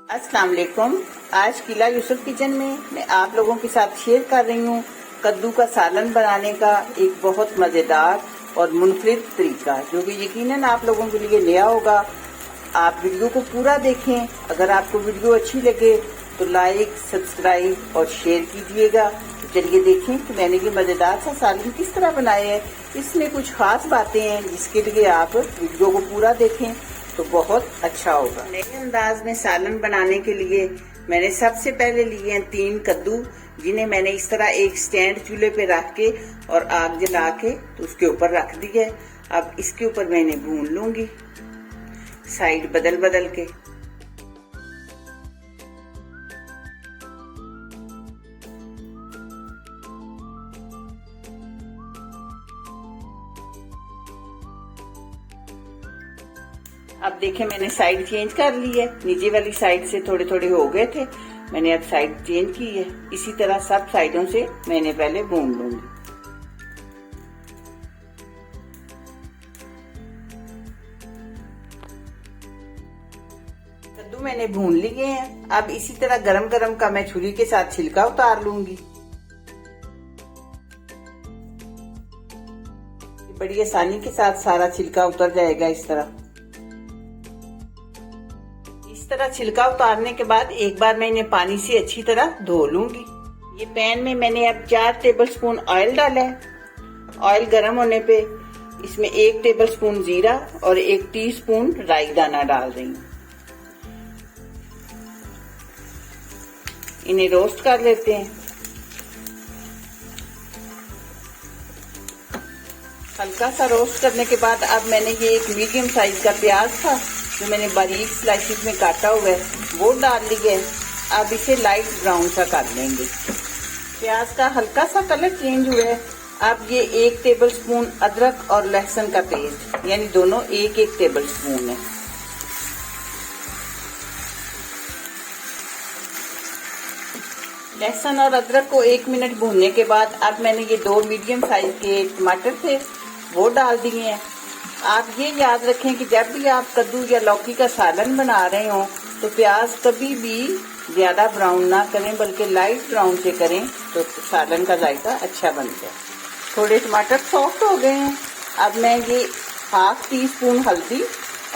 अस्सलाम वालेकुम। आज किला यूसुफ किचन में मैं आप लोगों के साथ शेयर कर रही हूँ कद्दू का सालन बनाने का एक बहुत मज़ेदार और मुनफरिद तरीका, जो कि यकीनन आप लोगों के लिए नया होगा। आप वीडियो को पूरा देखें। अगर आपको वीडियो अच्छी लगे तो लाइक, सब्सक्राइब और शेयर कीजिएगा। तो चलिए देखें कि मैंने ये मज़ेदार सा सालन किस तरह बनाया है। इसमें कुछ खास बातें हैं जिसके लिए आप वीडियो को पूरा देखें तो बहुत अच्छा होगा। नए अंदाज में सालन बनाने के लिए मैंने सबसे पहले लिए हैं 3 कद्दू, जिन्हें मैंने इस तरह एक स्टैंड चूल्हे पे रख के और आग जला के तो उसके ऊपर रख दिया है। अब इसके ऊपर मैं इन्हें भून लूंगी साइड बदल बदल के। अब देखें मैंने साइड चेंज कर ली है। नीचे वाली साइड से थोड़े थोड़े हो गए थे, मैंने अब साइड चेंज की है। इसी तरह सब साइडों से मैंने पहले भून लूंगी। कद्दू मैंने भून लिए हैं। अब इसी तरह गरम गरम का मैं छुरी के साथ छिलका उतार लूंगी। बड़ी आसानी के साथ सारा छिलका उतर जाएगा। इस तरह छिलका उतारने के बाद एक बार मैं इन्हें पानी से अच्छी तरह धो लूंगी। ये पैन में मैंने अब 4 टेबलस्पून ऑयल डाला है। ऑयल गर्म होने पे इसमें 1 टेबलस्पून जीरा और 1 टीस्पून राई दाना डाल रही हूँ। इन्हें रोस्ट कर लेते हैं। हल्का सा रोस्ट करने के बाद अब मैंने ये एक मीडियम साइज का प्याज था जो मैंने बारीक स्लाइसेस में काटा हुआ है वो डाल लिया है। अब इसे लाइट ब्राउन सा कर लेंगे। प्याज का हल्का सा कलर चेंज हुआ है। अब ये 1 टेबलस्पून अदरक और लहसुन का पेस्ट, यानी दोनों 1-1 टेबलस्पून है। लहसुन और अदरक को 1 मिनट भूनने के बाद अब मैंने ये 2 मीडियम साइज के टमाटर थे वो डाल दिए हैं। आप ये याद रखें कि जब भी आप कद्दू या लौकी का सालन बना रहे हो तो प्याज कभी भी ज्यादा ब्राउन ना करें, बल्कि लाइट ब्राउन से करें तो सालन का जायका अच्छा बनता है। थोड़े टमाटर सॉफ्ट हो गए हैं। अब मैं ये 1/2 टीस्पून हल्दी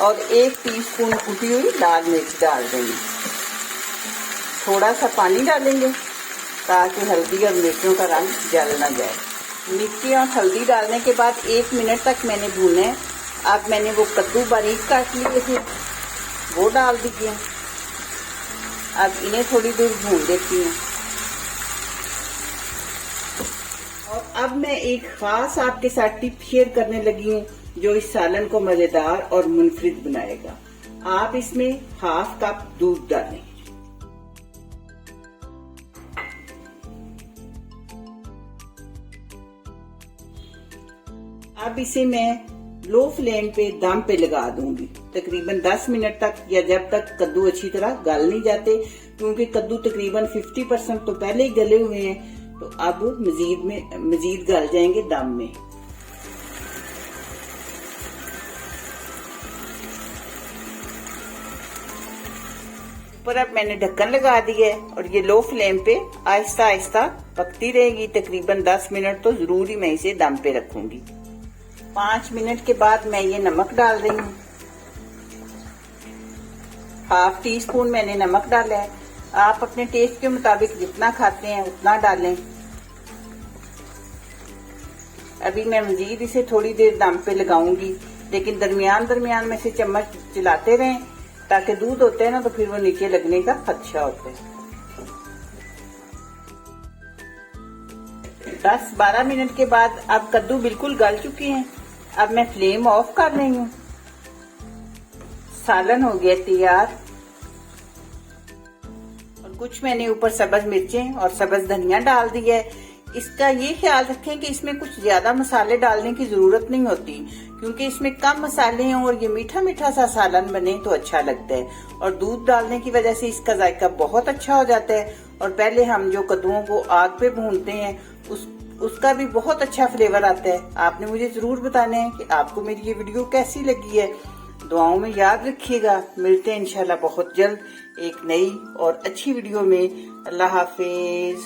और 1 टीस्पून कुटी हुई लाल मिर्च डाल देंगे। थोड़ा सा पानी डालेंगे ताकि हल्दी और मिर्चों का रंग जल ना जाए। मिर्ची और हल्दी डालने के बाद 1 मिनट तक मैंने भूने। अब मैंने वो कद्दू बारीक काट लिए थे वो डाल दिए। अब इन्हें थोड़ी देर भून देती हूँ। और अब मैं एक खास आपके साथ टिप शेयर करने लगी हूँ जो इस सालन को मजेदार और मुनफरिद बनाएगा। आप इसमें 1/2 कप दूध डालें। अब इसे मैं लो फ्लेम पे दम पे लगा दूंगी तकरीबन 10 मिनट तक, या जब तक कद्दू अच्छी तरह गल नहीं जाते, क्योंकि कद्दू तकरीबन 50% तो पहले ही गले हुए हैं। तो अब मजीद गल जाएंगे दम में। ऊपर अब मैंने ढक्कन लगा दिया है और ये लो फ्लेम पे आहिस्ता आहिस्ता पकती रहेगी। तकरीबन 10 मिनट तो जरूर ही मैं इसे दम पे रखूंगी। 5 मिनट के बाद मैं ये नमक डाल रही हूँ। 1/2 टीस्पून मैंने नमक डाला है। आप अपने टेस्ट के मुताबिक जितना खाते हैं उतना डालें। अभी मैं मजीद इसे थोड़ी देर दम पे लगाऊंगी, लेकिन दरमियान दरमियान में से चम्मच चलाते रहें ताकि दूध होते हैं ना तो फिर वो नीचे लगने का खदशा होता है। 10-12 मिनट के बाद अब कद्दू बिल्कुल गल चुके हैं। अब मैं फ्लेम ऑफ कर रही हूँ। सालन हो गया तैयार। और कुछ मैंने ऊपर सब्ज मिर्चें और सब्ज धनिया डाल दिया है। इसका ये ख्याल रखें कि इसमें कुछ ज्यादा मसाले डालने की जरूरत नहीं होती, क्योंकि इसमें कम मसाले हैं और ये मीठा मीठा सा सालन बने तो अच्छा लगता है। और दूध डालने की वजह से इसका जायका बहुत अच्छा हो जाता है। और पहले हम जो कद्दुओं को आग पे भूनते हैं उसका भी बहुत अच्छा फ्लेवर आता है। आपने मुझे जरूर बताना है कि आपको मेरी ये वीडियो कैसी लगी है। दुआओं में याद रखिएगा। मिलते हैं इंशाल्लाह बहुत जल्द एक नई और अच्छी वीडियो में। अल्लाह हाफिज।